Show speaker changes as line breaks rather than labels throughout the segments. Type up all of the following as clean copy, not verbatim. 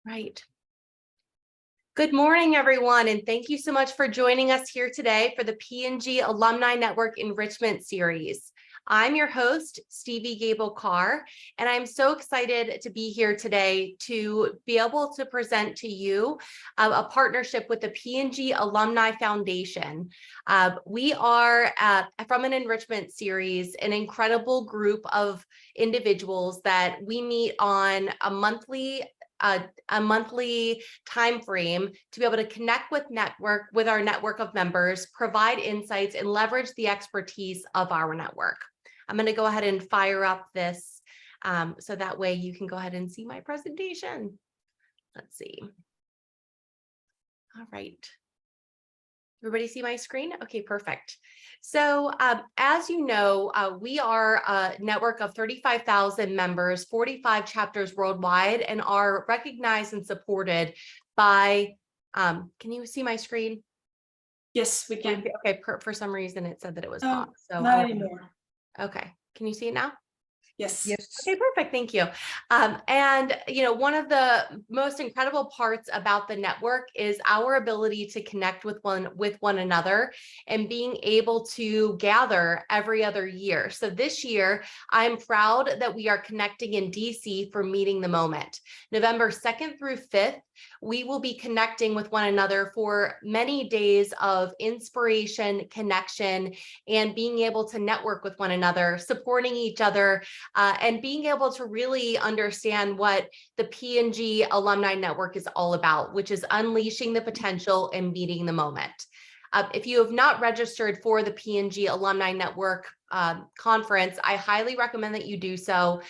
Right. Good morning, everyone, and thank you so much for joining us here today for the P&G Alumni Network Enrichment Series. I'm your host, Stevie Gable Carr, and I'm so excited to be here today to be able to present to you a partnership with the P&G Alumni Foundation. We are, from an enrichment series, an incredible group of individuals that we meet on a monthly time frame to be able to connect with our network of members, provide insights, and leverage the expertise of our network. I'm going to go ahead and fire up this so that way you can go ahead and see my presentation. Let's see. All right. Everybody see my screen? Okay, perfect. So as you know, we are a network of 35,000 members, 45 chapters worldwide, and are recognized and supported by, can you see my screen?
Yes, we can.
Okay, for some reason it said that it was off. So
not anymore.
Okay, can you see it now?
Yes.
Okay, perfect. Thank you. And one of the most incredible parts about the network is our ability to connect with one another and being able to gather every other year. So this year, I'm proud that we are connecting in DC for Meeting the Moment. November 2nd through 5th, we will be connecting with one another for many days of inspiration, connection, and being able to network with one another, supporting each other, and being able to really understand what the P&G Alumni Network is all about, which is unleashing the potential and meeting the moment. If you have not registered for the P&G Alumni Network conference, I highly recommend that you do so.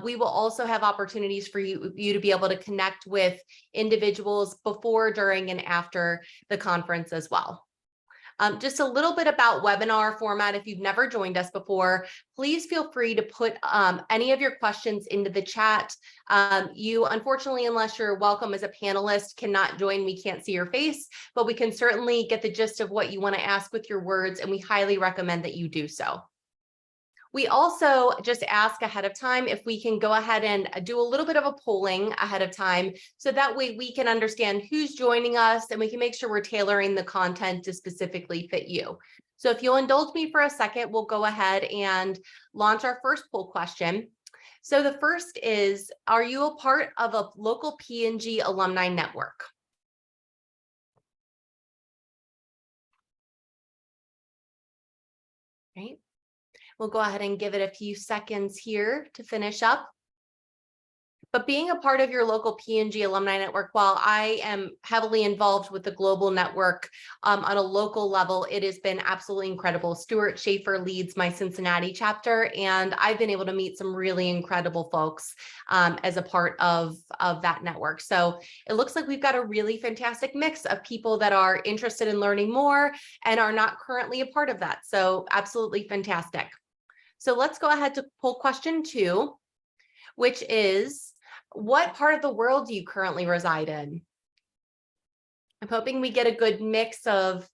We will also have opportunities for you to be able to connect with individuals before, during, and after the conference as well. Just a little bit about webinar format. If you've never joined us before, please feel free to put any of your questions into the chat. You, unfortunately, unless you're welcome as a panelist, cannot join. We can't see your face, but we can certainly get the gist of what you want to ask with your words, and we highly recommend that you do so. We also just ask ahead of time if we can go ahead and do a little bit of a polling ahead of time, so that way we can understand who's joining us and we can make sure we're tailoring the content to specifically fit you. So if you'll indulge me for a second, we'll go ahead and launch our first poll question. So the first is, are you a part of a local P&G alumni network? Right. We'll go ahead and give it a few seconds here to finish up. But being a part of your local P&G alumni network, while I am heavily involved with the global network on a local level, it has been absolutely incredible. Stuart Schaefer leads my Cincinnati chapter, and I've been able to meet some really incredible folks as a part of that network. So it looks like we've got a really fantastic mix of people that are interested in learning more and are not currently a part of that. So absolutely fantastic. So let's go ahead to poll question 2, which is, what part of the world do you currently reside in? I'm hoping we get a good mix of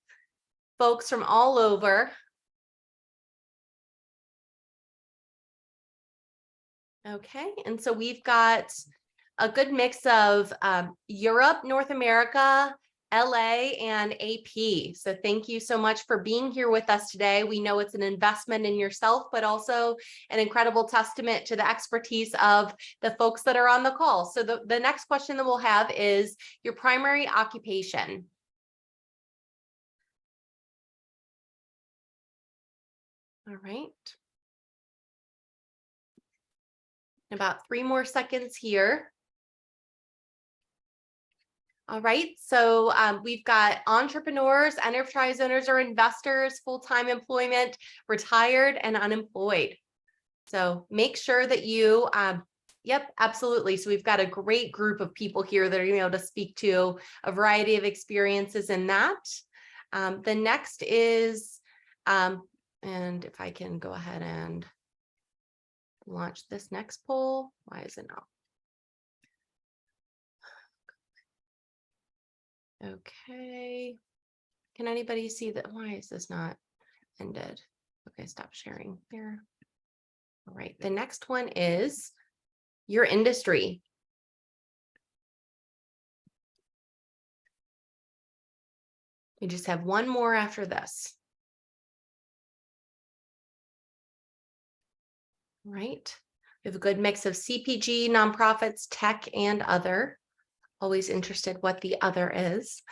folks from all over. Okay, and so we've got a good mix of Europe, North America, LA, and AP. So thank you so much for being here with us today. We know it's an investment in yourself, but also an incredible testament to the expertise of the folks that are on the call. So the next question that we'll have is your primary occupation. All right. About 3 more seconds here. All right, so we've got entrepreneurs, enterprise owners, or investors, full-time employment, retired, and unemployed. So make sure that you, yep, absolutely. So we've got a great group of people here that are going to be able to speak to a variety of experiences in that. The next is, and if I can go ahead and launch this next poll, why is it not? Okay, can anybody see that? Why is this not ended? Okay, stop sharing there. All right, the next one is your industry. We just have one more after this. Right. We have a good mix of CPG, nonprofits, tech, and other. Always interested what the other is.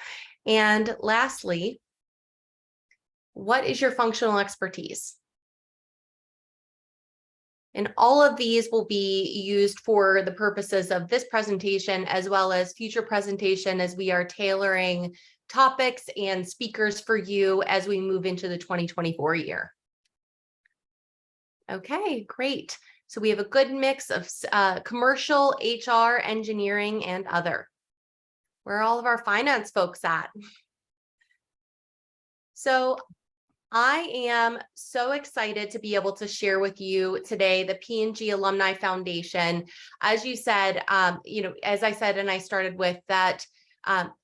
And lastly, what is your functional expertise? And all of these will be used for the purposes of this presentation, as well as future presentation, as we are tailoring topics and speakers for you as we move into the 2024 year. Okay, great. So we have a good mix of commercial, HR, engineering, and other. Where are all of our finance folks at? So I am so excited to be able to share with you today the P&G Alumni Foundation. As you said, as I said, and I started with that,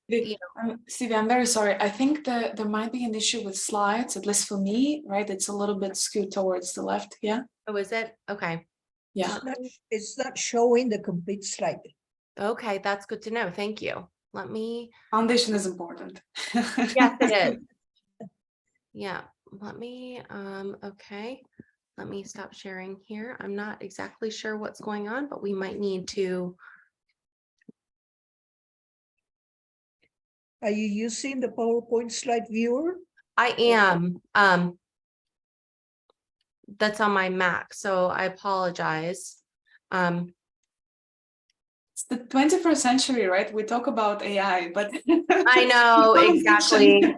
Stevie, I'm very sorry. I think that there might be an issue with slides, at least for me, right? It's a little bit skewed towards the left. Yeah.
Oh, is it? Okay.
Yeah.
It's not showing the complete slide.
Okay, that's good to know. Thank you. Let me.
Foundation is important.
Yes, it is. Yeah. Let me. Okay. Let me stop sharing here. I'm not exactly sure what's going on, but we might need to.
Are you using the PowerPoint slide viewer?
I am. That's on my Mac, so I apologize.
It's the 21st century, right? We talk about AI, but
I know exactly.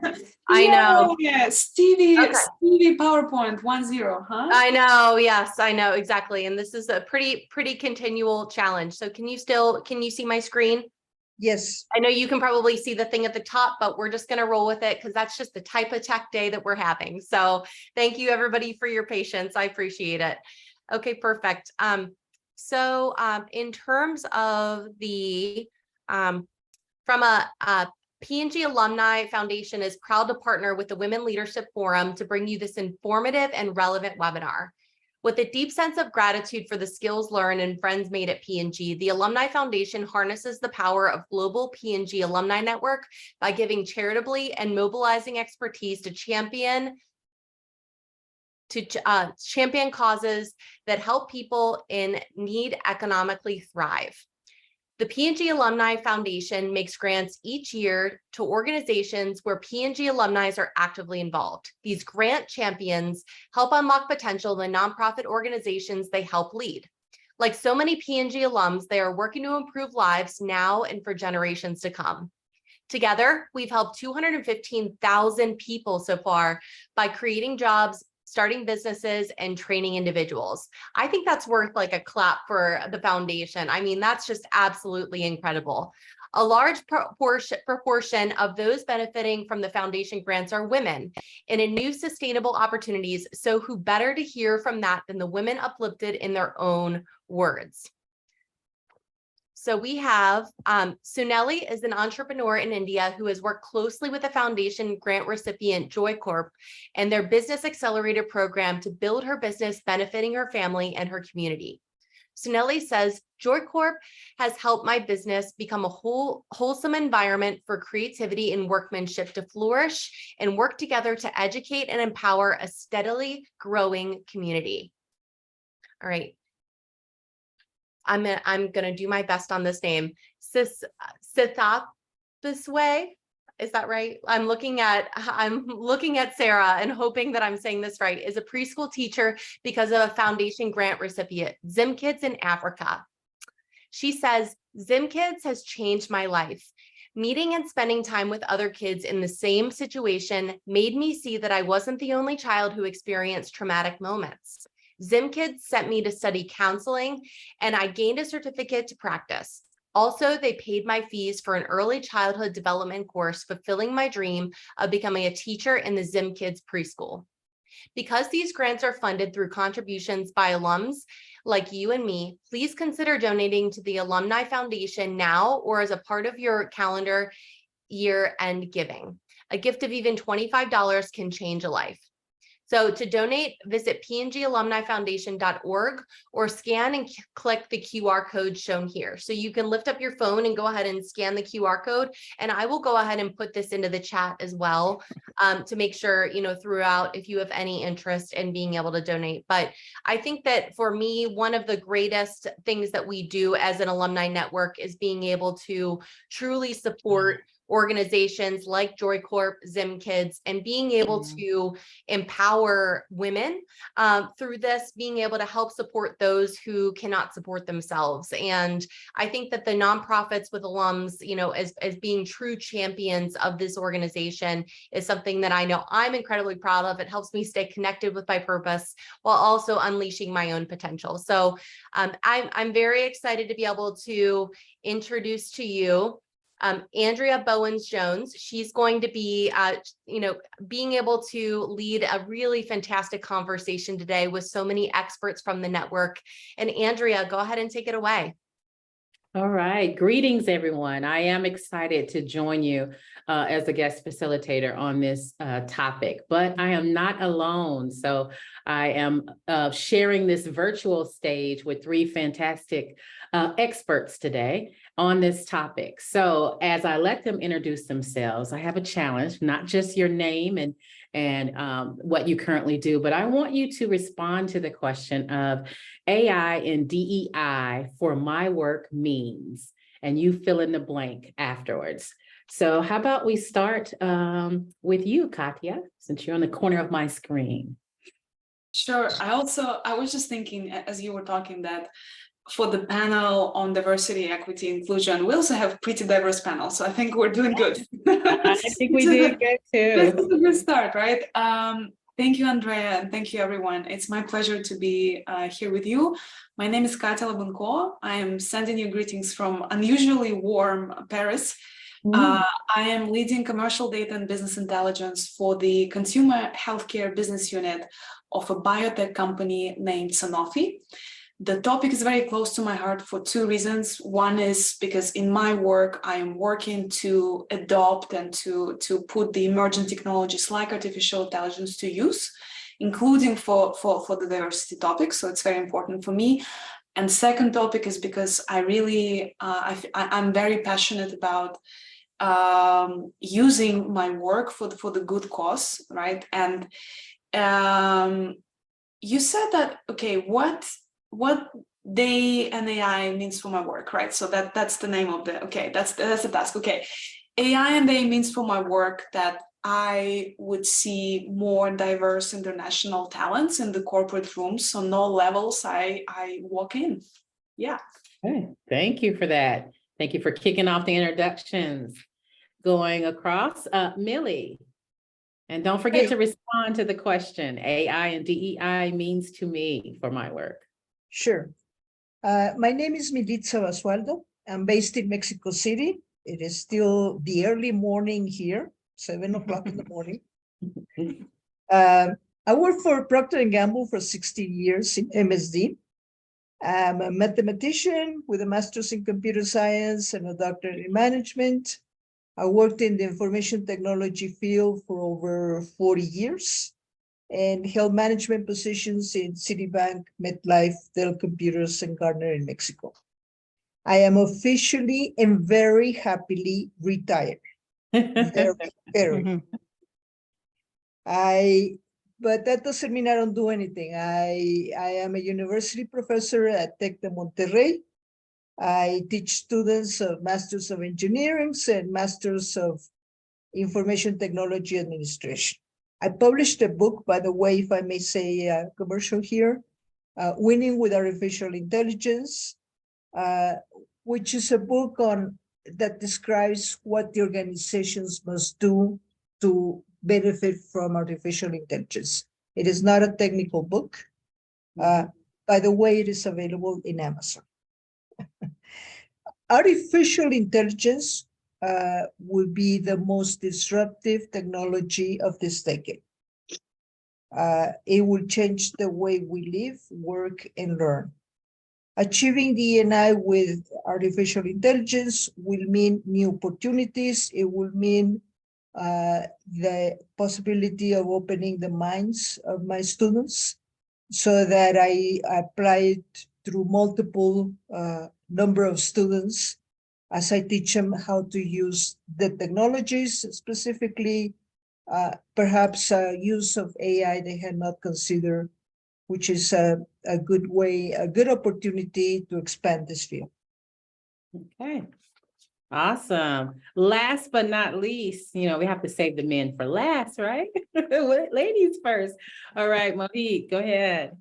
I know.
Yeah, Stevie,
Okay.
Stevie PowerPoint 1.0, huh?
I know. Yes, I know exactly. And this is a pretty continual challenge. So can you see my screen?
Yes.
I know you can probably see the thing at the top, but we're just going to roll with it because that's just the type of tech day that we're having. So thank you everybody for your patience. I appreciate it. Okay, perfect. So in terms of the, from a P&G Alumni Foundation is proud to partner with the Women Leadership Forum to bring you this informative and relevant webinar. With a deep sense of gratitude for the skills learned and friends made at P&G, the Alumni Foundation harnesses the power of global P&G alumni network by giving charitably and mobilizing expertise to champion causes that help people in need economically thrive. The P&G Alumni Foundation makes grants each year to organizations where P&G alumni are actively involved. These grant champions help unlock potential in nonprofit organizations they help lead. Like so many P&G alums, they are working to improve lives now and for generations to come. Together, we've helped 215,000 people so far by creating jobs, starting businesses, and training individuals. I think that's worth like a clap for the foundation. I mean, that's just absolutely incredible. A large proportion of those benefiting from the foundation grants are women and in new sustainable opportunities. So who better to hear from that than the women uplifted in their own words? So we have Suneli is an entrepreneur in India who has worked closely with the foundation grant recipient Joy Corp and their business accelerator program to build her business benefiting her family and her community. Suneli says, Joy Corp has helped my business become a wholesome environment for creativity and workmanship to flourish and work together to educate and empower a steadily growing community. All right. I'm gonna do my best on this name. Sithapasway, is that right? I'm looking at Sarah and hoping that I'm saying this right. Is a preschool teacher because of a foundation grant recipient, Zim Kids in Africa. She says, Zim Kids has changed my life. Meeting and spending time with other kids in the same situation made me see that I wasn't the only child who experienced traumatic moments. Zim Kids sent me to study counseling, and I gained a certificate to practice. Also, they paid my fees for an early childhood development course, fulfilling my dream of becoming a teacher in the Zim Kids preschool. Because these grants are funded through contributions by alums like you and me, please consider donating to the Alumni Foundation now or as a part of your calendar year-end giving. A gift of even $25 can change a life. So to donate, visit pngalumnifoundation.org or scan and click the QR code shown here. So you can lift up your phone and go ahead and scan the QR code, and I will go ahead and put this into the chat as well to make sure, you know, throughout, if you have any interest in being able to donate. But I think that for me, one of the greatest things that we do as an alumni network is being able to truly support organizations like Joy Corp, Zim Kids, and being able to empower women through this, being able to help support those who cannot support themselves. And I think that the nonprofits with alums, you know, as being true champions of this organization is something that I know I'm incredibly proud of. It helps me stay connected with my purpose while also unleashing my own potential. So I'm very excited to be able to introduce to you Andrea Bowens-Jones. She's going to be, you know, being able to lead a really fantastic conversation today with so many experts from the network. And Andrea, go ahead and take it away.
All right. Greetings, everyone. I am excited to join you as a guest facilitator on this topic, but I am not alone. So I am sharing this virtual stage with three fantastic experts today on this topic. So as I let them introduce themselves, I have a challenge, not just your name and what you currently do, but I want you to respond to the question of AI and DEI for my work means, and you fill in the blank afterwards. So how about we start with you, Katya, since you're on the corner of my screen.
Sure. I was just thinking as you were talking that for the panel on diversity, equity, inclusion, we also have pretty diverse panel. So I think we're doing good.
I think we did good too.
This is a good start, right? Thank you, Andrea, and thank you, everyone. It's my pleasure to be here with you. My name is Katya Lobynko. I am sending you greetings from unusually warm Paris. I am leading commercial data and business intelligence for the consumer healthcare business unit of a biotech company named Sanofi. The topic is very close to my heart for two reasons. One is because in my work, I am working to adopt and to put the emerging technologies like artificial intelligence to use, including for the diversity topic. So it's very important for me. And second topic is because I really, I'm very passionate about using my work for the good cause, right? And you said that, okay, what they and AI means for my work, right? So that's the name of the, okay, that's the task. Okay, AI and they means for my work that I would see more diverse international talents in the corporate rooms on all levels I walk in. Yeah.
Okay. Thank you for that. Thank you for kicking off the introductions. Going across, Millie. And don't forget to respond to the question, AI and DEI means to me for my work.
Sure. My name is Militza Basualdo. I'm based in Mexico City. It is still the early morning here, 7 o'clock in the morning. I worked for Procter & Gamble for 16 years in MSD. I'm a mathematician with a master's in computer science and a doctorate in management. I worked in the information technology field for over 40 years and held management positions in Citibank, MetLife, Dell Computers, and Gartner in Mexico. I am officially and very happily retired. Very. But that doesn't mean I don't do anything. I am a university professor at Tec de Monterrey. I teach students of Masters of Engineering and Masters of Information Technology Administration. I published a book, by the way, if I may say a commercial here, Winning with Artificial Intelligence, which is a book that describes what the organizations must do to benefit from artificial intelligence. It is not a technical book. By the way, it is available in Amazon. Artificial intelligence will be the most disruptive technology of this decade. It will change the way we live, work, and learn. Achieving D&I with artificial intelligence will mean new opportunities. It will mean the possibility of opening the minds of my students so that I apply it through multiple number of students as I teach them how to use the technologies, specifically perhaps use of AI they had not considered, which is a good way, a good opportunity to expand this field.
Okay. Awesome. Last but not least, we have to save the men for last, right? Ladies first. All right, Mohit, go ahead.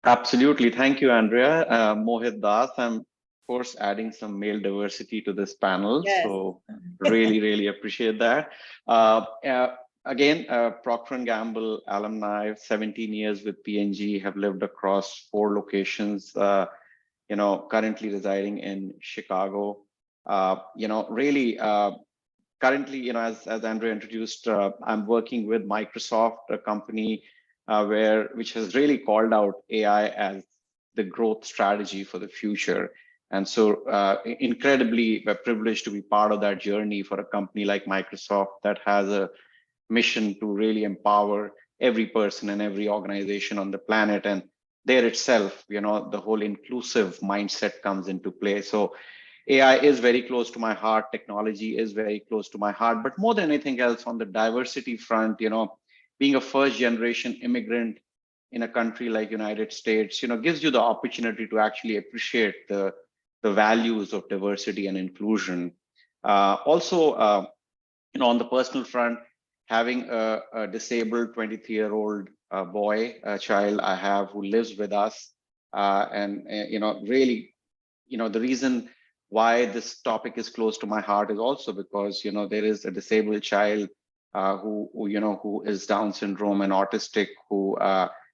Absolutely. Thank you, Andrea. Mohit Das. I'm, of course, adding some male diversity to this panel.
Yes.
So really, really appreciate that. Again, Procter & Gamble alumni, 17 years with P&G, have lived across 4 locations, currently residing in Chicago. Really, currently, as Andrea introduced, I'm working with Microsoft, a company which has really called out AI as the growth strategy for the future. And so incredibly privileged to be part of that journey for a company like Microsoft that has a mission to really empower every person and every organization on the planet. And there itself, the whole inclusive mindset comes into play. So AI is very close to my heart. Technology is very close to my heart. But more than anything else, on the diversity front, being a first generation immigrant in a country like United States, gives you the opportunity to actually appreciate the values of diversity and inclusion. Also, on the personal front, having a disabled 23-year-old boy, a child I have who lives with us, really, the reason why this topic is close to my heart is also because, there is a disabled child who is Down syndrome and autistic who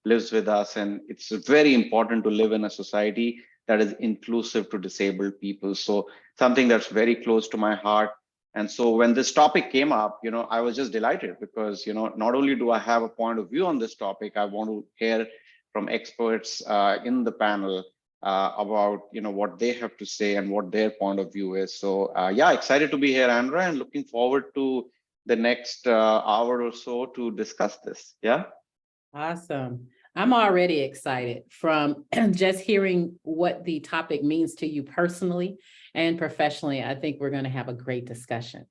lives with us. And it's very important to live in a society that is inclusive to disabled people. So something that's very close to my heart. And so when this topic came up, I was just delighted because, not only do I have a point of view on this topic, I want to hear from experts in the panel about what they have to say and what their point of view is. So yeah, excited to be here, Andrea, and looking forward to the next hour or so to discuss this. Yeah.
Awesome. I'm already excited from just hearing what the topic means to you personally and professionally. I think we're going to have a great discussion.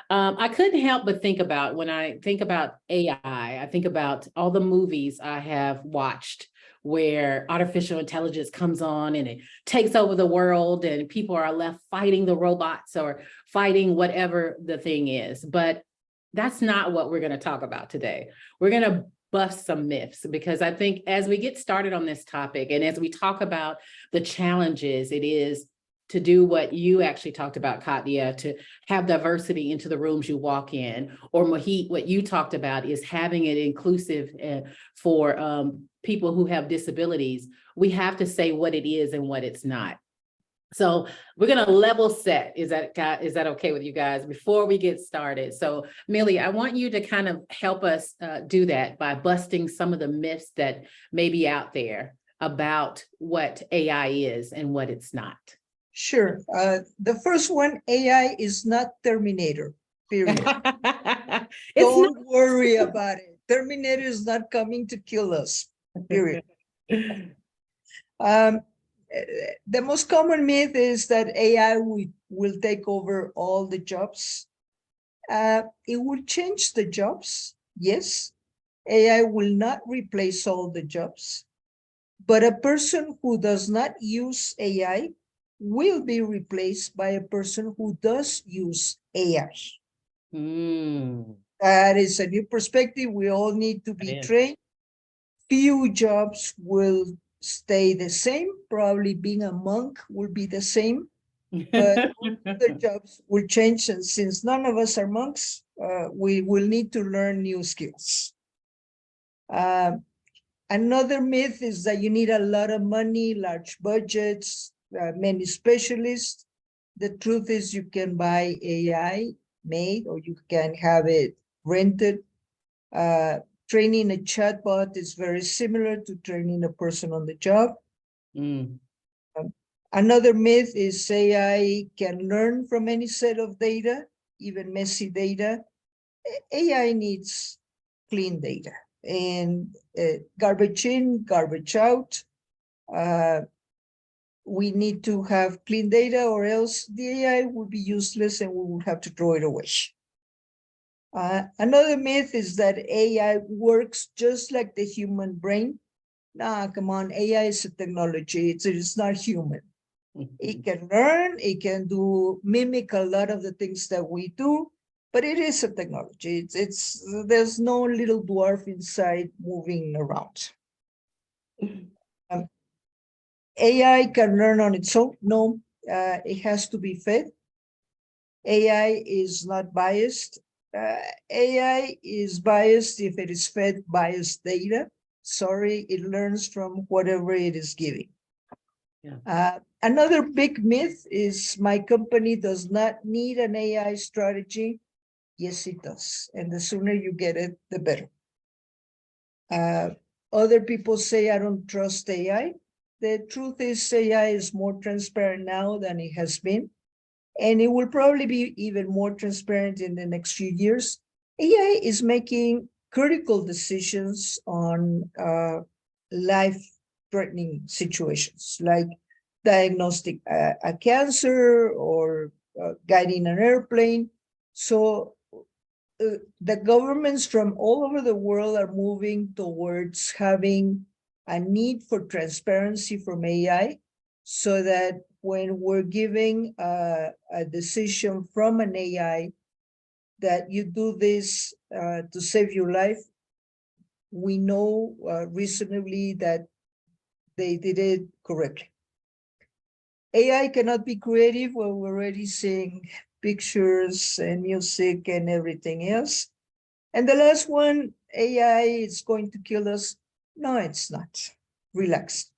I couldn't help but think about, when I think about AI, I think about all the movies I have watched where artificial intelligence comes on and it takes over the world and people are left fighting the robots or fighting whatever the thing is. But that's not what we're going to talk about today. We're going to bust some myths, because I think as we get started on this topic and as we talk about the challenges it is to do what you actually talked about, Katya, to have diversity into the rooms you walk in, or Mohit, what you talked about is having it inclusive for people who have disabilities. We have to say what it is and what it's not. So we're going to level set. Is that okay with you guys before we get started? So Millie, I want you to kind of help us do that by busting some of the myths that may be out there about what AI is and what it's not.
Sure. The first one, AI is not Terminator, period. Don't worry about it. Terminator is not coming to kill us, period. The most common myth is that AI will take over all the jobs. It will change the jobs, yes. AI will not replace all the jobs, but a person who does not use AI will be replaced by a person who does use AI. That is a new perspective. We all need to be trained. Few jobs will stay the same. Probably being a monk will be the same, but other jobs will change. And since none of us are monks, we will need to learn new skills. Another myth is that you need a lot of money, large budgets, many specialists. The truth is you can buy AI made, or you can have it rented. Training a chatbot is very similar to training a person on the job. Another myth is AI can learn from any set of data, even messy data. AI needs clean data and garbage in, garbage out. We need to have clean data or else the AI will be useless and we will have to throw it away. Another myth is that AI works just like the human brain. Nah, come on, AI is a technology, it's not human. It can learn, it can mimic a lot of the things that we do, but it is a technology. There's no little dwarf inside moving around. AI can learn on its own. No, it has to be fed. AI is not biased. AI is biased if it is fed biased data. Sorry, it learns from whatever it is giving. Yeah. Another big myth is my company does not need an AI strategy. Yes, it does. And the sooner you get it, the better. Other people say, I don't trust AI. The truth is AI is more transparent now than it has been. And it will probably be even more transparent in the next few years. AI is making critical decisions on life-threatening situations, like diagnostic a cancer or guiding an airplane. So the governments from all over the world are moving towards having a need for transparency from AI, so that when we're giving a decision from an AI that you do this to save your life, we know reasonably that they did it correctly. AI cannot be creative when we're already seeing pictures and music and everything else. And the last one, AI is going to kill us. No, it's not. Relax.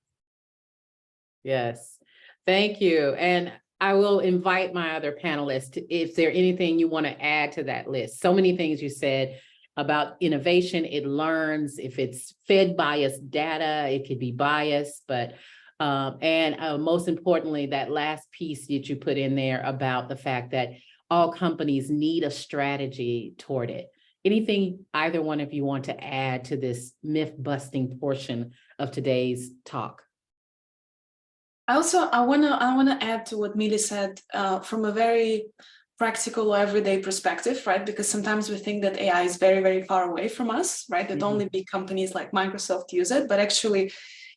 Yes, thank you. And I will invite my other panelists, if there anything you want to add to that list. So many things you said about innovation. It learns. If it's fed biased data, it could be biased, but most importantly, that last piece that you put in there about the fact that all companies need a strategy toward it. Anything either one of you want to add to this myth-busting portion of today's talk?
I wanna add to what Mili said from a very practical or everyday perspective, right? Because sometimes we think that AI is very, very far away from us, right? That only big companies like Microsoft use it, but actually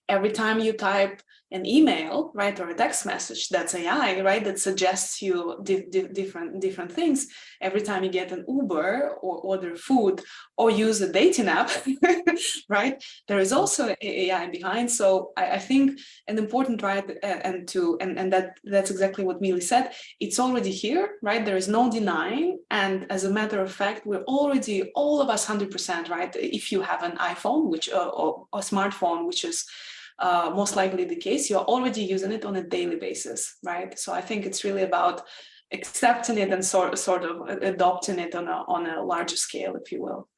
every time you type an email, right, or a text message, that's AI, right, that suggests you different things. Every time you get an Uber or order food or use a dating app, right, there is also AI behind. So I think an important, right, and that's exactly what Mili said. It's already here, right? There is no denying, and as a matter of fact, we're already, all of us, 100%, right? If you have an iPhone, which or a smartphone, which is most likely the case, you're already using it on a daily basis, right? So I think it's really about accepting it and sort of adopting it on a larger scale, if you will.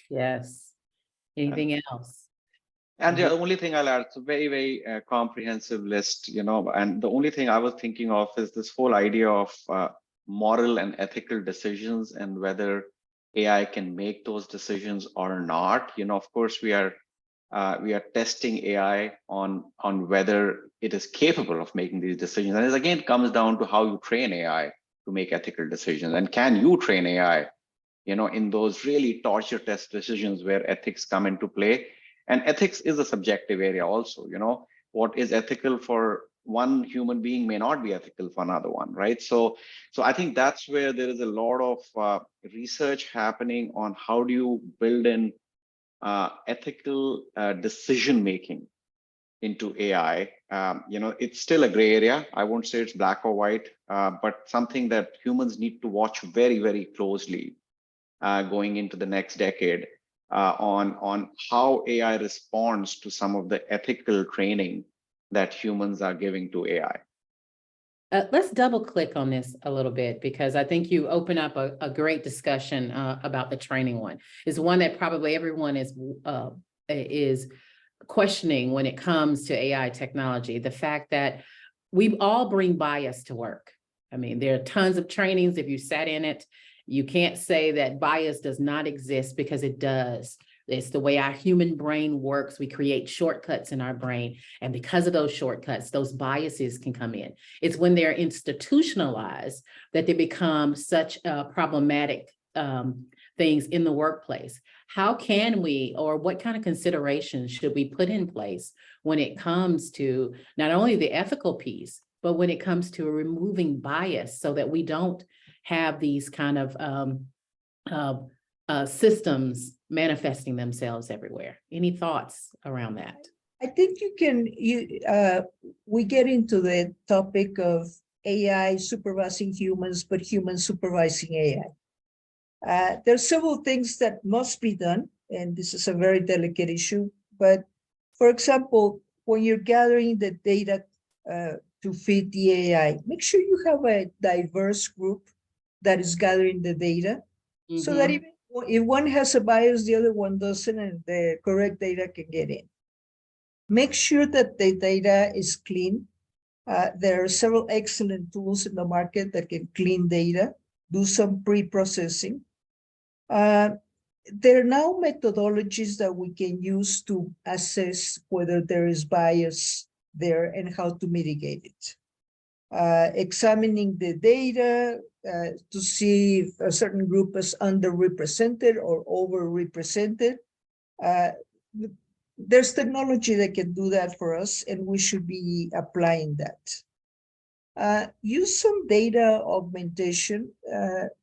Yes. Anything else?
And the only thing I'll add, it's a very, very comprehensive list, and the only thing I was thinking of is this whole idea of moral and ethical decisions and whether AI can make those decisions or not. Of course, we are testing AI on whether it is capable of making these decisions. And it again comes down to how you train AI to make ethical decisions. And can you train AI, in those really torture test decisions where ethics come into play? And ethics is a subjective area also. What is ethical for one human being may not be ethical for another one, right? So I think that's where there is a lot of research happening on how do you build in ethical decision-making into AI. It's still a gray area. I won't say it's black or white, but something that humans need to watch very, very closely going into the next decade on how AI responds to some of the ethical training that humans are giving to AI.
Let's double click on this a little bit, because I think you open up a great discussion about the training one. It's one that probably everyone is questioning when it comes to AI technology. The fact that we all bring bias to work. I mean, there are tons of trainings if you sat in it, You can't say that bias does not exist, because it does. It's the way our human brain works. We create shortcuts in our brain. And because of those shortcuts, those biases can come in. It's when they're institutionalized that they become such problematic things in the workplace. How can we, or what kind of considerations should we put in place when it comes to not only the ethical piece, but when it comes to removing bias, so that we don't have these kind of systems manifesting themselves everywhere? Any thoughts around that?
I think we get into the topic of AI supervising humans, but humans supervising AI. There are several things that must be done, and this is a very delicate issue. But for example, when you're gathering the data to feed the AI, make sure you have a diverse group that is gathering the data, so that even if one has a bias, the other one doesn't, and the correct data can get in. Make sure that the data is clean. There are several excellent tools in the market that can clean data, do some pre-processing. There are now methodologies that we can use to assess whether there is bias there and how to mitigate it. Examining the data to see if a certain group is underrepresented or overrepresented. There's technology that can do that for us, and we should be applying that. Use some data augmentation.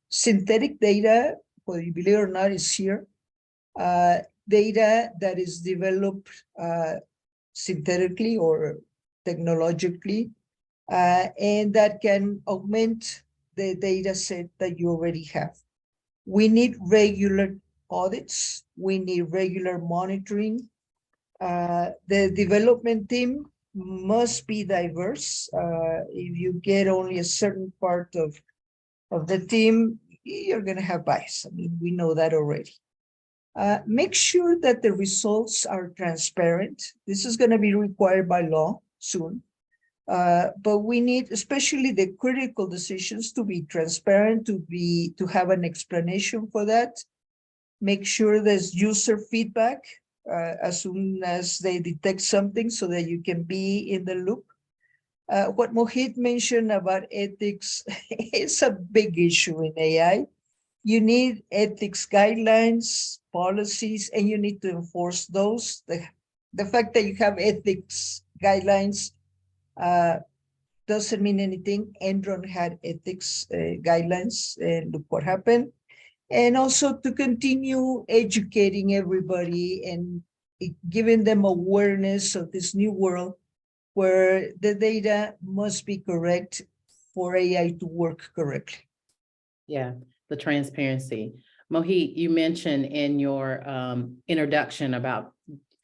Synthetic data, whether you believe it or not, is here. Data that is developed synthetically or technologically, and that can augment the data set that you already have. We need regular audits. We need regular monitoring. The development team must be diverse. If you get only a certain part of the team, you're going to have bias. I mean, we know that already. Make sure that the results are transparent. This is going to be required by law soon. But we need, especially the critical decisions, to be transparent, to have an explanation for that. Make sure there's user feedback as soon as they detect something, so that you can be in the loop. What Mohit mentioned about ethics is a big issue in AI. You need ethics guidelines, policies, and you need to enforce those. The fact that you have ethics guidelines doesn't mean anything. Enron had ethics guidelines, and look what happened. And also to continue educating everybody and giving them awareness of this new world where the data must be correct for AI to work correctly.
Yeah, the transparency. Mohit, you mentioned in your introduction about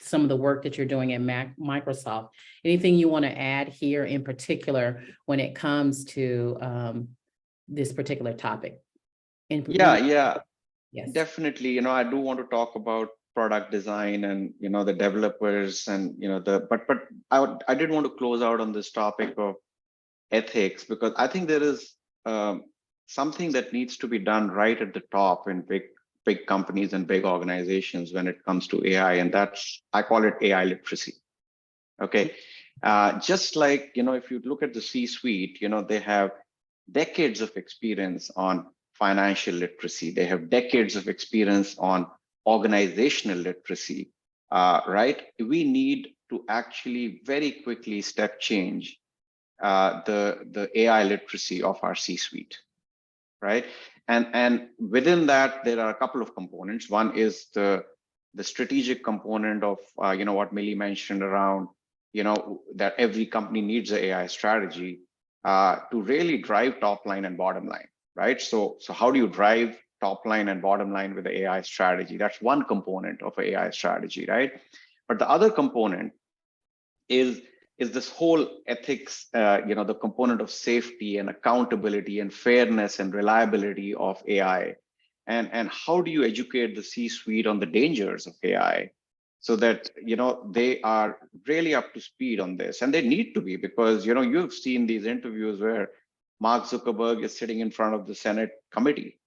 some of the work that you're doing at Microsoft. Anything you want to add here in particular when it comes to this particular topic?
Yeah,
yes,
definitely. I do want to talk about product design and the developers and but I did want to close out on this topic of ethics, because I think there is something that needs to be done right at the top in big companies and big organizations when it comes to AI, and I call it AI literacy. Okay, just like if you look at the C-suite, they have decades of experience on financial literacy. They have decades of experience on organizational literacy, right? We need to actually very quickly step change the AI literacy of our C-suite, right? And within that, there are a couple of components. One is the strategic component of what Millie mentioned around that every company needs an AI strategy to really drive top line and bottom line, right? So how do you drive top line and bottom line with the AI strategy? That's one component of an AI strategy, right? But the other component is this whole ethics, the component of safety and accountability and fairness and reliability of AI. And how do you educate the C-suite on the dangers of AI so that, they are really up to speed on this? And they need to be, because, you've seen these interviews where Mark Zuckerberg is sitting in front of the Senate committee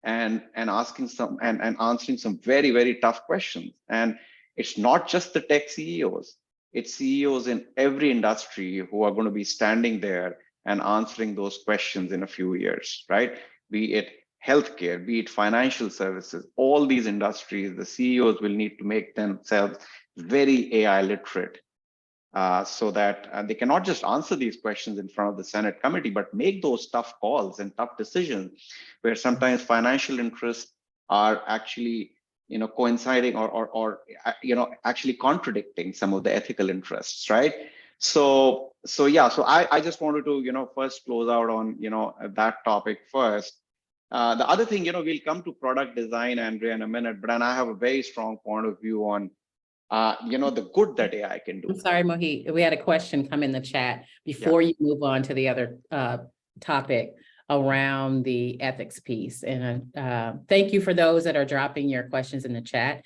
and asking some and answering some very, very tough questions. And it's not just the tech CEOs, it's CEOs in every industry who are going to be standing there and answering those questions in a few years, right? Be it healthcare, be it financial services, all these industries, the CEOs will need to make themselves very AI literate, so that they cannot just answer these questions in front of the Senate committee, but make those tough calls and tough decisions where sometimes financial interests are actually, coinciding or actually contradicting some of the ethical interests, right? So yeah, so I just wanted to, first close out on, that topic first. The other thing, we'll come to product design, Andrea, in a minute, but then I have a very strong point of view on the good that AI can do.
I'm sorry, Mohit, we had a question come in the chat before you move on to the other topic around the ethics piece. And thank you for those that are dropping your questions in the chat.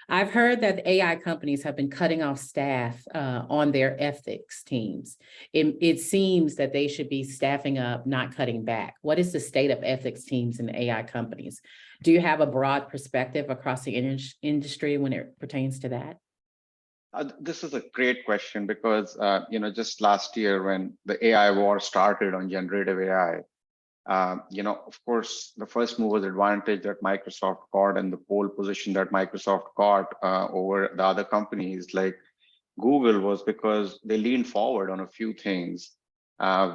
I've heard that AI companies have been cutting off staff on their ethics teams. It seems that they should be staffing up, not cutting back. What is the state of ethics teams in AI companies? Do you have a broad perspective across the industry when it pertains to that?
This is a great question because, just last year when the AI war started on generative AI, of course, the first mover's advantage that Microsoft got and the pole position that Microsoft got over the other companies like Google was because they leaned forward on a few things,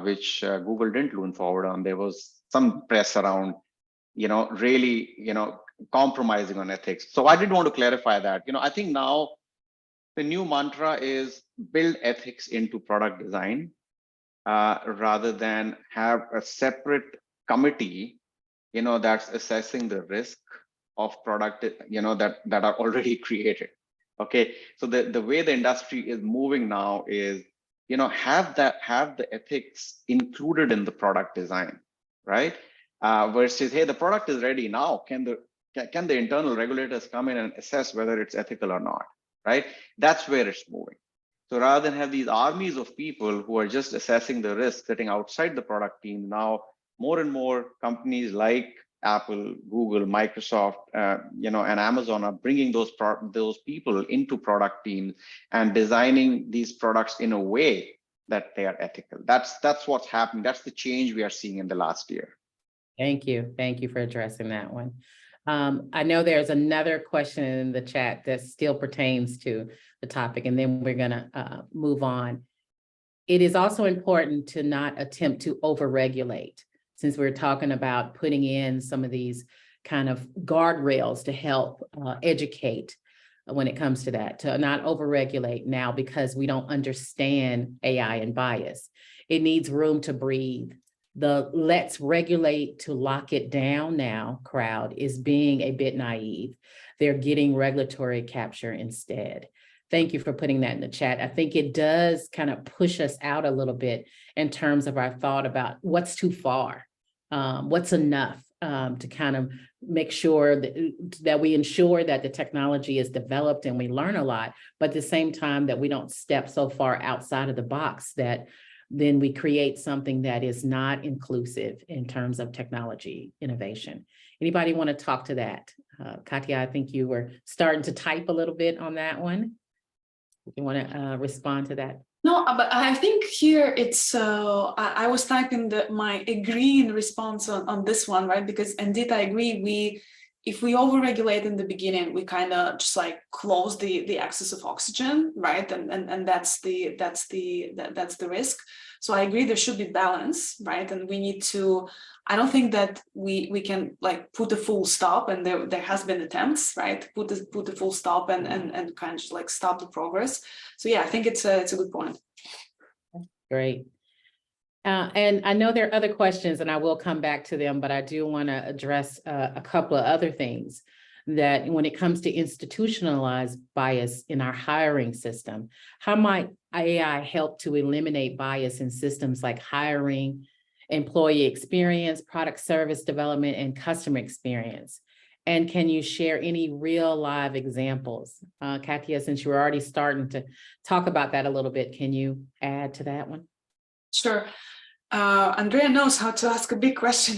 which Google didn't lean forward on. There was some press around, really, compromising on ethics. So I did want to clarify that. I think now the new mantra is build ethics into product design, rather than have a separate committee, that's assessing the risk of product, that are already created. Okay, so the way the industry is moving now is, have the ethics included in the product design, right? Versus, hey, the product is ready now. Can the internal regulators come in and assess whether it's ethical or not? Right? That's where it's moving. So rather than have these armies of people who are just assessing the risk sitting outside the product team, now more and more companies like Apple, Google, Microsoft, and Amazon are bringing those people into product teams and designing these products in a way that they are ethical. That's what's happening. That's the change we are seeing in the last year.
Thank you. Thank you for addressing that one. I know there's another question in the chat that still pertains to the topic, and then we're going to move on. It is also important to not attempt to overregulate, since we're talking about putting in some of these kind of guardrails to help educate when it comes to that, to not overregulate now because we don't understand AI and bias. It needs room to breathe. The let's regulate to lock it down now crowd is being a bit naive. They're getting regulatory capture instead. Thank you for putting that in the chat. I think it does kind of push us out a little bit in terms of our thought about what's too far, what's enough, to kind of make sure that we ensure that the technology is developed and we learn a lot, but at the same time that we don't step so far outside of the box that then we create something that is not inclusive in terms of technology innovation. Anybody want to talk to that? Katya, I think you were starting to type a little bit on that one. You want to respond to that?
No, but I think here it's, I was typing my agree in response on this one, right? Because indeed I agree, if we overregulate in the beginning, we kind of just like close the access of oxygen, right? And that's the risk. So I agree there should be balance, right? And we need to, I don't think that we can like put a full stop, and there has been attempts, right? Put a full stop and kind of just like stop the progress. So yeah, I think it's a good point.
Great. And I know there are other questions and I will come back to them, but I do want to address a couple of other things that when it comes to institutionalized bias in our hiring system, how might AI help to eliminate bias in systems like hiring, employee experience, product service development, and customer experience? And can you share any real live examples? Katya, since you were already starting to talk about that a little bit, can you add to that one?
Sure. Andrea knows how to ask a big question.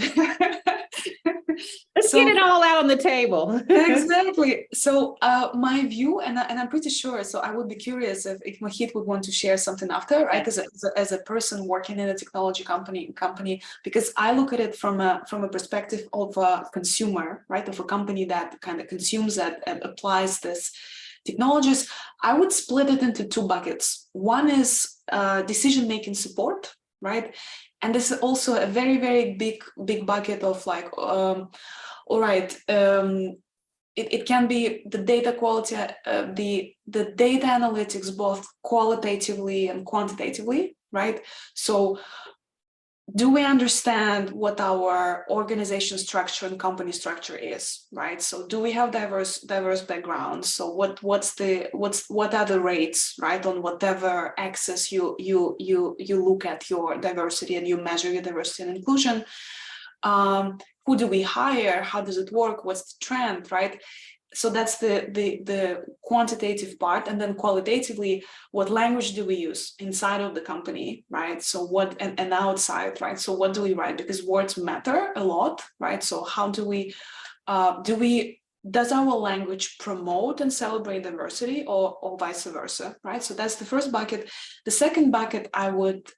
Let's get it all out on the table.
Exactly. So my view, and I'm pretty sure, so I would be curious if Mohit would want to share something after, right? As a person working in a technology company, because I look at it from a perspective of a consumer, right? Of a company that kind of consumes that and applies this technologies. I would split it into two buckets. One is decision-making support, right? And this is also a very, very big bucket of like, all right, it can be the data quality, the data analytics, both qualitatively and quantitatively, right? So do we understand what our organization structure and company structure is, right? So do we have diverse backgrounds? So what are the rates, right, on whatever axis you look at your diversity and you measure your diversity and inclusion? Who do we hire? How does it work? What's the trend, right? So that's the quantitative part, and then qualitatively, what language do we use inside of the company, right? So what and outside, right? So what do we write? Because words matter a lot, right? So how do we does our language promote and celebrate diversity, or vice versa, right? So that's the first bucket. The second bucket I would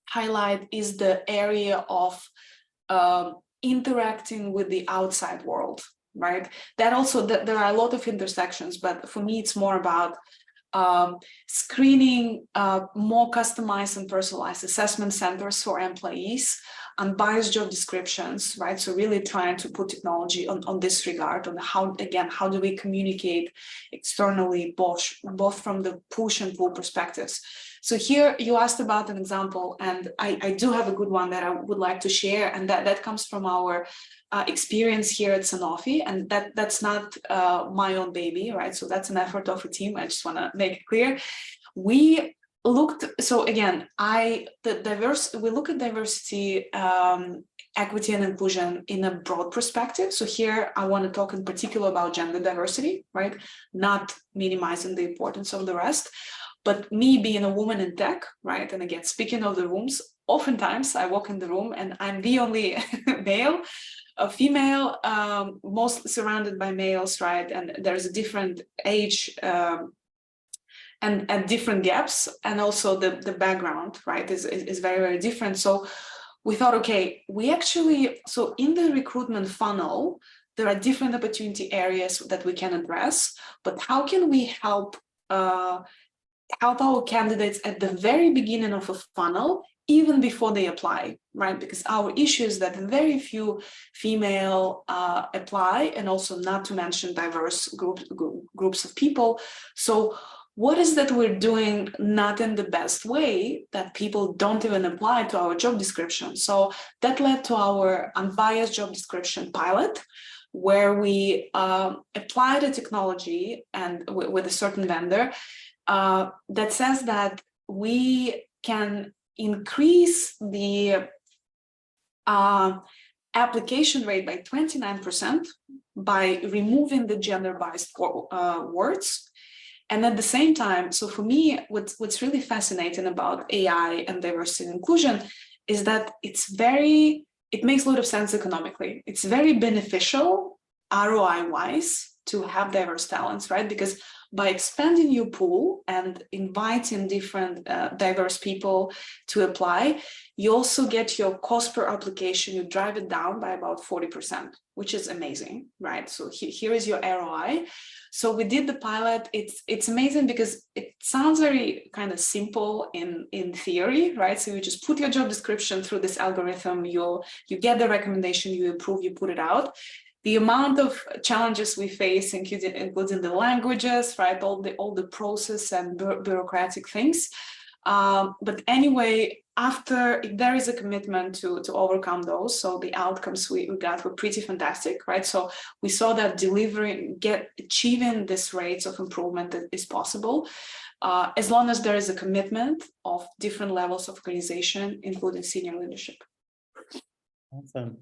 highlight is the area of interacting with the outside world, right? That also, there are a lot of intersections, but for me, it's more about screening more customized and personalized assessment centers for employees, unbiased job descriptions, right? So really trying to put technology on this regard, on how do we communicate externally, both from the push and pull perspectives. So here you asked about an example, and I do have a good one that I would like to share, and that comes from our experience here at Sanofi, and that's not my own baby, right? So that's an effort of a team. I just want to make it clear. We looked, so again, we look at diversity, equity and inclusion in a broad perspective. So here I want to talk in particular about gender diversity, right? Not minimizing the importance of the rest. But me being a woman in tech, right? And again, speaking of the rooms, oftentimes I walk in the room and I'm the only male, a female, most surrounded by males, right? And there's a different age and different gaps. And also the background, right, is very, very different. So we thought, okay, so in the recruitment funnel, there are different opportunity areas that we can address, but how can we help our candidates at the very beginning of a funnel, even before they apply, right? Because our issue is that very few female apply, and also not to mention diverse groups of people. So what is that we're doing not in the best way, that people don't even apply to our job description? So that led to our unbiased job description pilot, where we applied a technology and with a certain vendor that says that we can increase the application rate by 29% by removing the gender-biased words. And at the same time, so for me, what's really fascinating about AI and diversity and inclusion is that it makes a lot of sense economically. It's very beneficial ROI-wise to have diverse talents, right? Because by expanding your pool and inviting different diverse people to apply, you also get your cost per application, you drive it down by about 40%, which is amazing, right? So here is your ROI. So we did the pilot. It's amazing because it sounds very kind of simple in theory, right? So you just put your job description through this algorithm, you get the recommendation, you approve, you put it out. The amount of challenges we face, including the languages, right, all the process and bureaucratic things. But anyway, if there is a commitment to overcome those, so the outcomes we got were pretty fantastic, right? So we saw that achieving these rates of improvement is possible, as long as there is a commitment of different levels of organization, including senior leadership.
Awesome.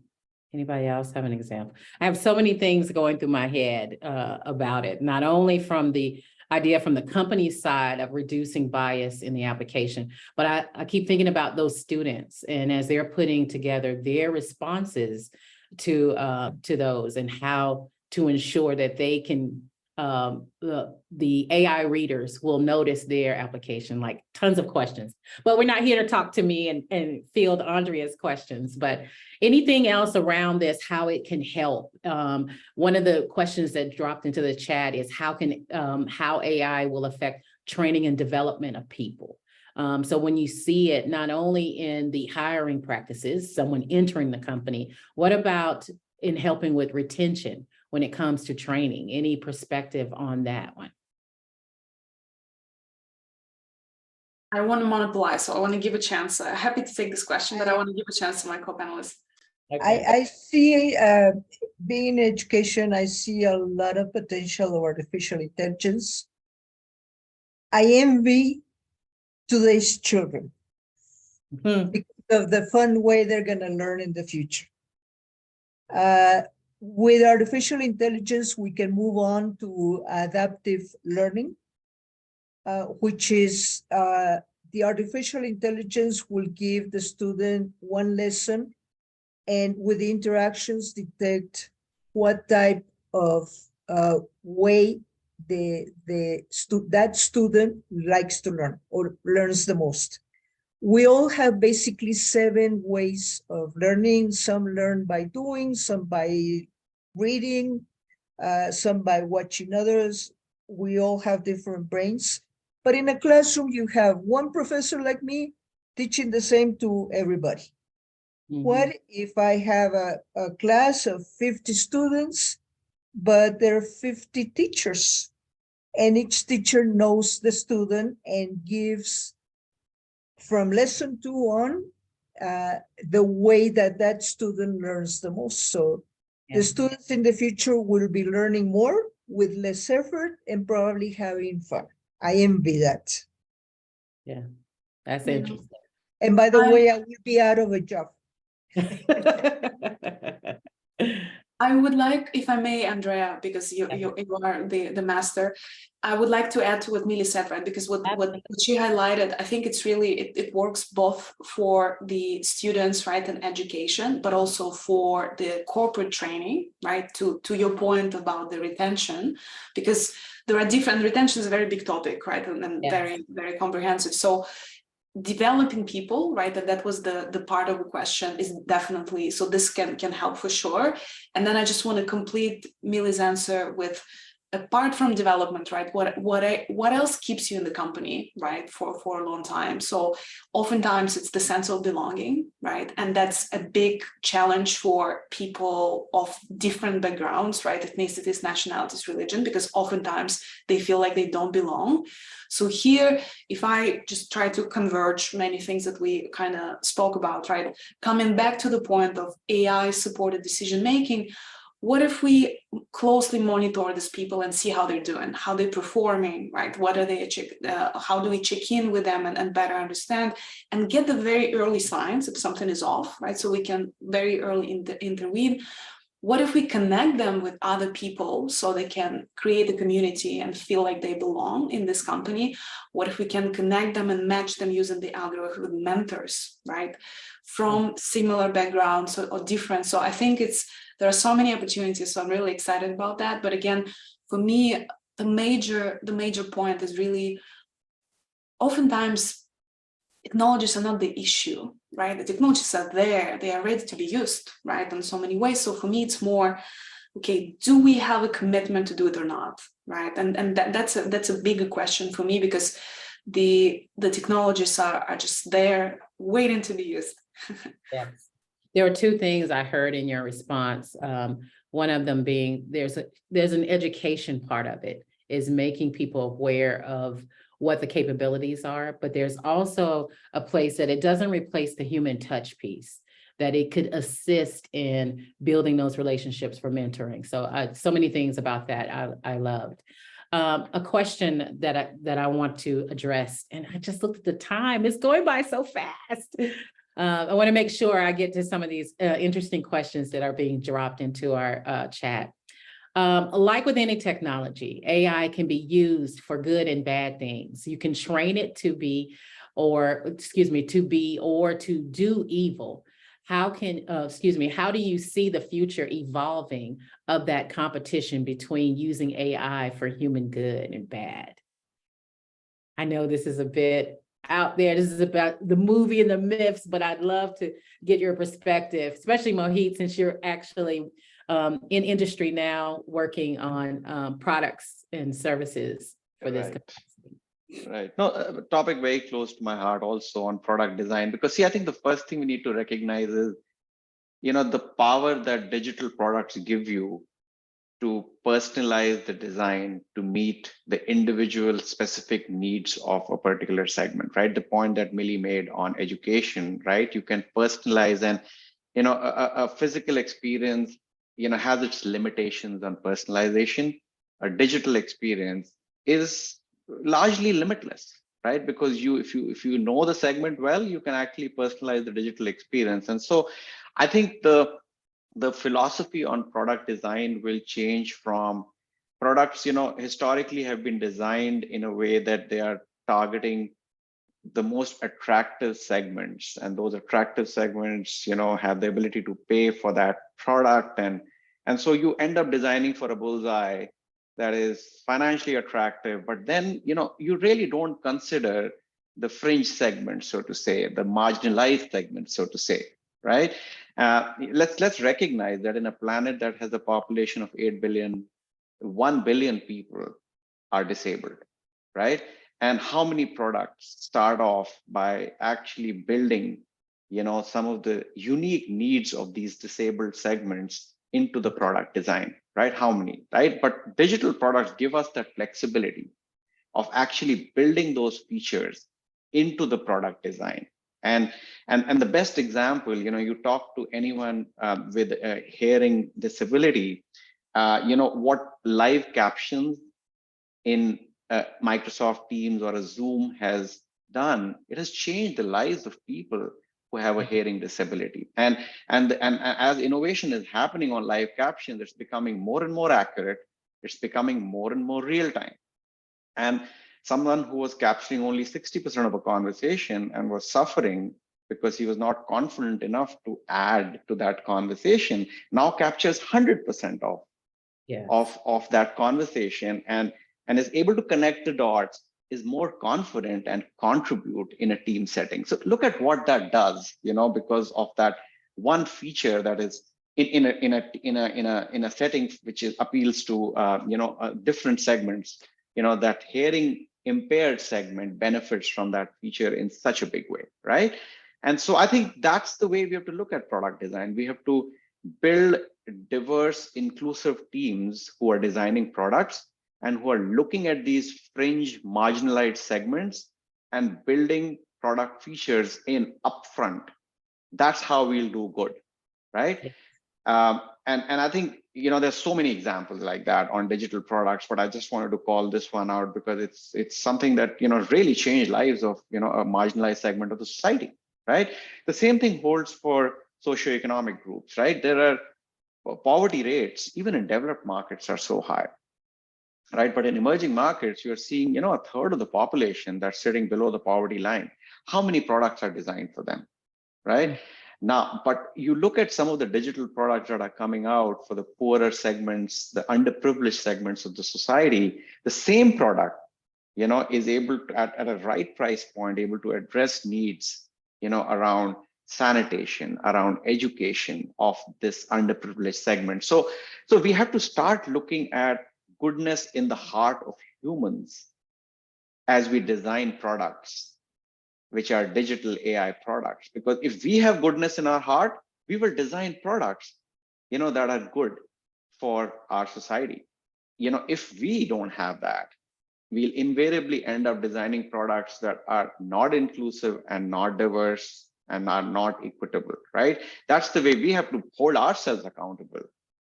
Anybody else have an example? I have so many things going through my head about it, not only from the idea from the company side of reducing bias in the application, but I keep thinking about those students, and as they're putting together their responses to those and how to ensure that they can the AI readers will notice their application, like tons of questions. But we're not here to talk to me and field Andrea's questions, but anything else around this, how it can help. One of the questions that dropped into the chat is how AI will affect training and development of people. So when you see it, not only in the hiring practices, someone entering the company, what about in helping with retention when it comes to training? Any perspective on that one?
I want to monopolize, so I want to give a chance. Happy to take this question, but I want to give a chance to my co-panelists.
Okay.
I see, being in education, I see a lot of potential of artificial intelligence. I envy today's children because of the fun way they're going to learn in the future. With artificial intelligence, we can move on to adaptive learning, which is the artificial intelligence will give the student one lesson and with the interactions detect what type of way that student likes to learn or learns the most. We all have basically 7 ways of learning. Some learn by doing, some by reading, some by watching others. We all have different brains. But in a classroom, you have one professor like me teaching the same to everybody. What if I have a class of 50 students, but there are 50 teachers, and each teacher knows the student and gives from lesson 2 on the way that student learns the most. So the students in the future will be learning more with less effort and probably having fun. I envy that.
Yeah, that's interesting.
And by the way, I will be out of a job.
I would like, if I may, Andrea, because you are the master, I would like to add to what Millie said, right? Because what she highlighted, I think it's really, it works both for the students, right, and education, but also for the corporate training, right? To your point about the retention, because there are different, retention is a very big topic, right? And very, very comprehensive. So developing people, right, that was the part of the question, is definitely, so this can help for sure. And then I just want to complete Millie's answer with, apart from development, right, what else keeps you in the company, right, for a long time? So oftentimes it's the sense of belonging, right, and that's a big challenge for people of different backgrounds, right, ethnicities, nationalities, religion, because oftentimes they feel like they don't belong. So here, if I just try to converge many things that we kind of spoke about, right, coming back to the point of AI supported decision making, what if we closely monitor these people and see how they're doing, how they're performing, right? What are they, how do we check in with them and better understand and get the very early signs if something is off, right? So we can very early intervene. What if we connect them with other people so they can create a community and feel like they belong in this company? What if we can connect them and match them using the algorithm with mentors, right? From similar backgrounds or different. So I think there are so many opportunities. So I'm really excited about that. But again, for me, the major point is really oftentimes technologies are not the issue, right? The technologies are there, they are ready to be used, right? In so many ways. So for me, it's more, okay, do we have a commitment to do it or not, right? And that's a bigger question for me, because the technologies are just there waiting to be used.
Yes. There are 2 things I heard in your response. One of them being there's an education part of it, is making people aware of what the capabilities are, but there's also a place that it doesn't replace the human touch piece, that it could assist in building those relationships for mentoring. So so many things about that I loved. A question that I want to address, and I just looked at the time, it's going by so fast. I want to make sure I get to some of these interesting questions that are being dropped into our chat. Like with any technology, AI can be used for good and bad things. You can train it to be or to do evil. how do you see the future evolving of that competition between using AI for human good and bad? I know this is a bit out there. This is about the movie and the myths, but I'd love to get your perspective, especially Mohit, since you're actually in industry now working on products and services for this capacity.
Right. No, topic very close to my heart also on product design, because see, I think the first thing we need to recognize is, the power that digital products give you to personalize the design to meet the individual specific needs of a particular segment, right? The point that Millie made on education, right? You can personalize, and, a physical experience, has its limitations on personalization. A digital experience is largely limitless, right? Because if you know the segment well, you can actually personalize the digital experience. And so I think the philosophy on product design will change from products, historically have been designed in a way that they are targeting the most attractive segments, and those attractive segments, have the ability to pay for that product. And so you end up designing for a bullseye that is financially attractive, but then, you really don't consider the fringe segments, so to say, the marginalized segments, so to say, right? Let's recognize that in a planet that has a population of 8 billion, 1 billion people are disabled, right? And how many products start off by actually building, some of the unique needs of these disabled segments into the product design, right? How many, right? But digital products give us that flexibility of actually building those features into the product design. And the best example, you talk to anyone with a hearing disability, what live captions in Microsoft Teams or a Zoom has done. It has changed the lives of people who have a hearing disability. And as innovation is happening on live captions, it's becoming more and more accurate. It's becoming more and more real time. And someone who was capturing only 60% of a conversation and was suffering because he was not confident enough to add to that conversation, now captures 100% of that conversation, and is able to connect the dots, is more confident and contribute in a team setting. So look at what that does, because of that one feature that is in a setting which appeals to different segments. That hearing impaired segment benefits from that feature in such a big way, right? And so I think that's the way we have to look at product design. We have to build diverse, inclusive teams who are designing products and who are looking at these fringe, marginalized segments and building product features in upfront. That's how we'll do good, right? And I think, there's so many examples like that on digital products, but I just wanted to call this one out because it's something that, really changed lives of, a marginalized segment of the society, right? The same thing holds for socioeconomic groups, right? There are poverty rates, even in developed markets, are so high, right? But in emerging markets, you're seeing, a third of the population that's sitting below the poverty line. How many products are designed for them, right? Now, but you look at some of the digital products that are coming out for the poorer segments, the underprivileged segments of the society, the same product, is able to, at a right price point, able to address needs, around sanitation, around education of this underprivileged segment. So we have to start looking at goodness in the heart of humans as we design products, which are digital AI products. Because if we have goodness in our heart, we will design products, that are good for our society. If we don't have that, we'll invariably end up designing products that are not inclusive and not diverse and are not equitable, right? That's the way we have to hold ourselves accountable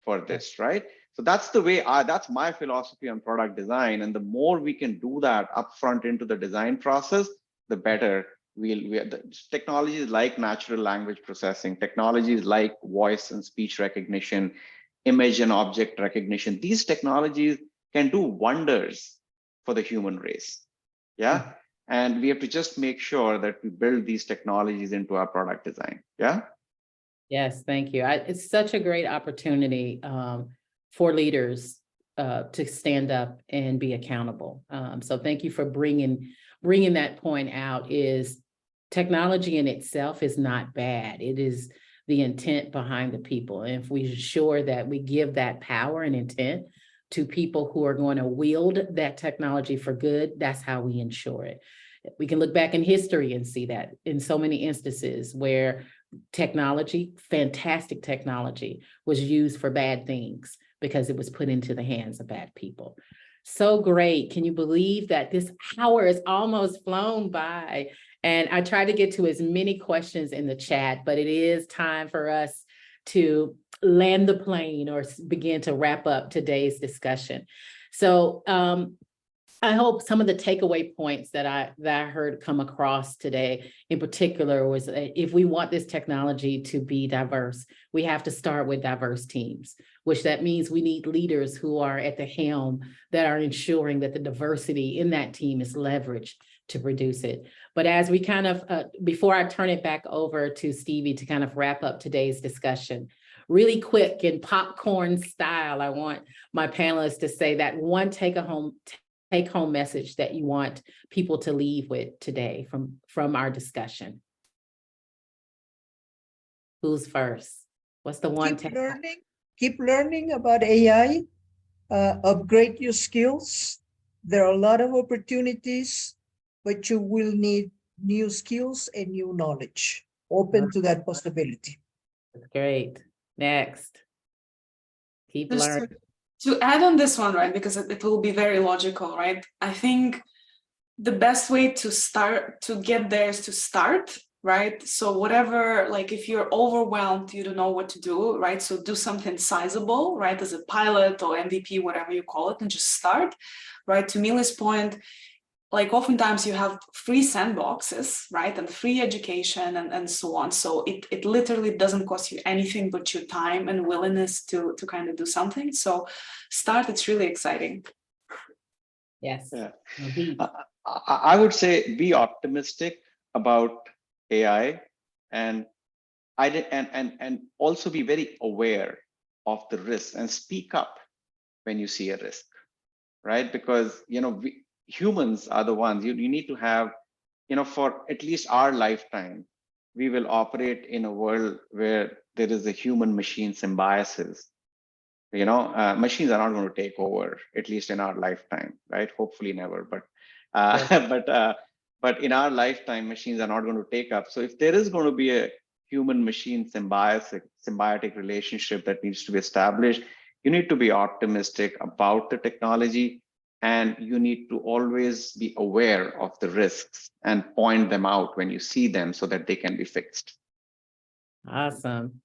for this, right? So that's the way that's my philosophy on product design. And the more we can do that upfront into the design process, the better the technologies like natural language processing, technologies like voice and speech recognition, image and object recognition, these technologies can do wonders for the human race. Yeah. And we have to just make sure that we build these technologies into our product design. Yeah.
Yes, thank you. It's such a great opportunity for leaders to stand up and be accountable. So thank you for bringing that point out. Is technology in itself is not bad. It is the intent behind the people. And if we ensure that we give that power and intent to people who are going to wield that technology for good, that's how we ensure it. We can look back in history and see that in so many instances where technology, fantastic technology, was used for bad things because it was put into the hands of bad people. So great. Can you believe that this hour is almost flown by? And I tried to get to as many questions in the chat, but it is time for us to land the plane or begin to wrap up today's discussion. So I hope some of the takeaway points that I heard come across today in particular was that if we want this technology to be diverse, we have to start with diverse teams, which that means we need leaders who are at the helm that are ensuring that the diversity in that team is leveraged to produce it. But as we kind of, before I turn it back over to Stevie to kind of wrap up today's discussion, really quick in popcorn style, I want my panelists to say that one take-home message that you want people to leave with today from our discussion. Who's first? What's the one?
Keep learning about AI, upgrade your skills. There are a lot of opportunities, but you will need new skills and new knowledge. Open to that possibility.
That's great. Next. Keep
Just
learning.
to add on this one, right, because it will be very logical, right? I think the best way to start, to get there is to start, right? So whatever, like if you're overwhelmed, you don't know what to do, right? So do something sizable, right? As a pilot or MVP, whatever you call it, and just start, right? To Mili's point, like oftentimes you have free sandboxes, right? And free education and so on. So it literally doesn't cost you anything but your time and willingness to kind of do something. So start, it's really exciting.
Yes.
Yeah.
Mohit.
I would say be optimistic about AI and also be very aware of the risks and speak up when you see a risk, right? Because, humans are the ones you need to have, for at least our lifetime, we will operate in a world where there is a human machine symbiosis. Machines are not going to take over, at least in our lifetime, right? Hopefully never, but but in our lifetime, machines are not going to take up. So if there is going to be a human machine symbiotic relationship that needs to be established, you need to be optimistic about the technology, and you need to always be aware of the risks and point them out when you see them so that they can be fixed.
Awesome.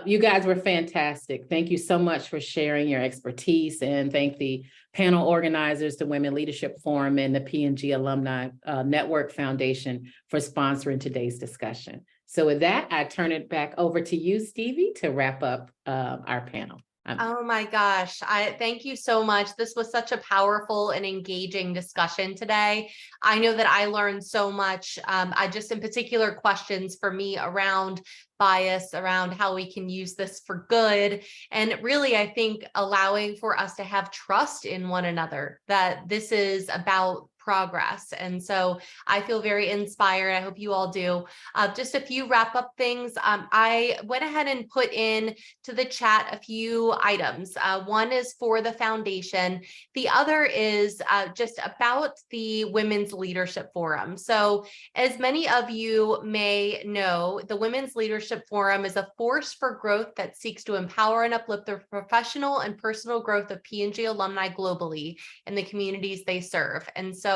You guys were fantastic. Thank you so much for sharing your expertise, and thank the panel organizers, the Women Leadership Forum and the P&G Alumni Network Foundation for sponsoring today's discussion. So with that, I turn it back over to you, Stevie, to wrap up our panel.
Oh my gosh, I thank you so much. This was such a powerful and engaging discussion today. I know that I learned so much. I just in particular questions for me around bias, around how we can use this for good. And really, I think allowing for us to have trust in one another, that this is about progress. And so I feel very inspired. I hope you all do. Just a few wrap up things. I went ahead and put in to the chat a few items. One is for the foundation. The other is just about the Women's Leadership Forum. So as many of you may know, the Women's Leadership Forum is a force for growth that seeks to empower and uplift the professional and personal growth of P&G alumni globally in the communities they serve. And so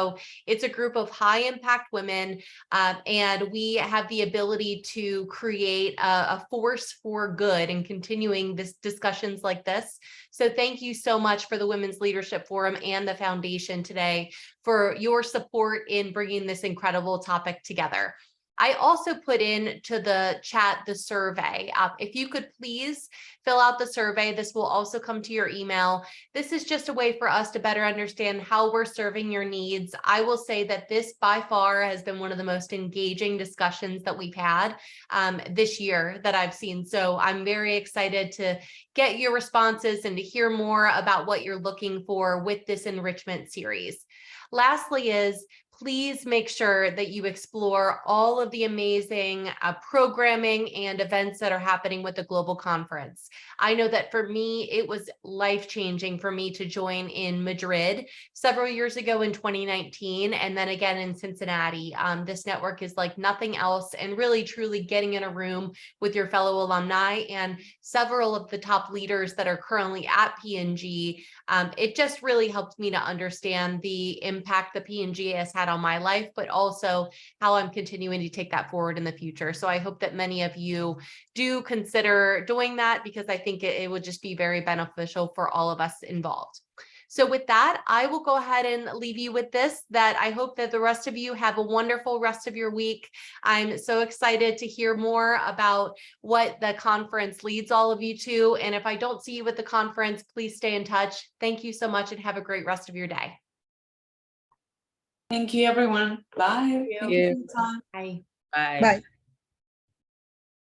it's a group of high impact women, and we have the ability to create a force for good and continuing this discussions like this. So thank you so much for the Women's Leadership Forum and the foundation today for your support in bringing this incredible topic together. I also put into the chat the survey. If you could please fill out the survey, this will also come to your email. This is just a way for us to better understand how we're serving your needs. I will say that this by far has been one of the most engaging discussions that we've had this year that I've seen. So I'm very excited to get your responses and to hear more about what you're looking for with this enrichment series. Lastly is, please make sure that you explore all of the amazing programming and events that are happening with the global conference. I know that for me, it was life-changing for me to join in Madrid several years ago in 2019, and then again in Cincinnati. This network is like nothing else, and really truly getting in a room with your fellow alumni and several of the top leaders that are currently at P&G. It just really helped me to understand the impact that P&G has had on my life, but also how I'm continuing to take that forward in the future. So I hope that many of you do consider doing that, because I think it would just be very beneficial for all of us involved. So with that, I will go ahead and leave you with this, that I hope that the rest of you have a wonderful rest of your week. I'm so excited to hear more about what the conference leads all of you to. And if I don't see you at the conference, please stay in touch. Thank you so much and have a great rest of your day.
Thank you, everyone. Bye. Thank you for your time.
Bye.
Bye.
Bye.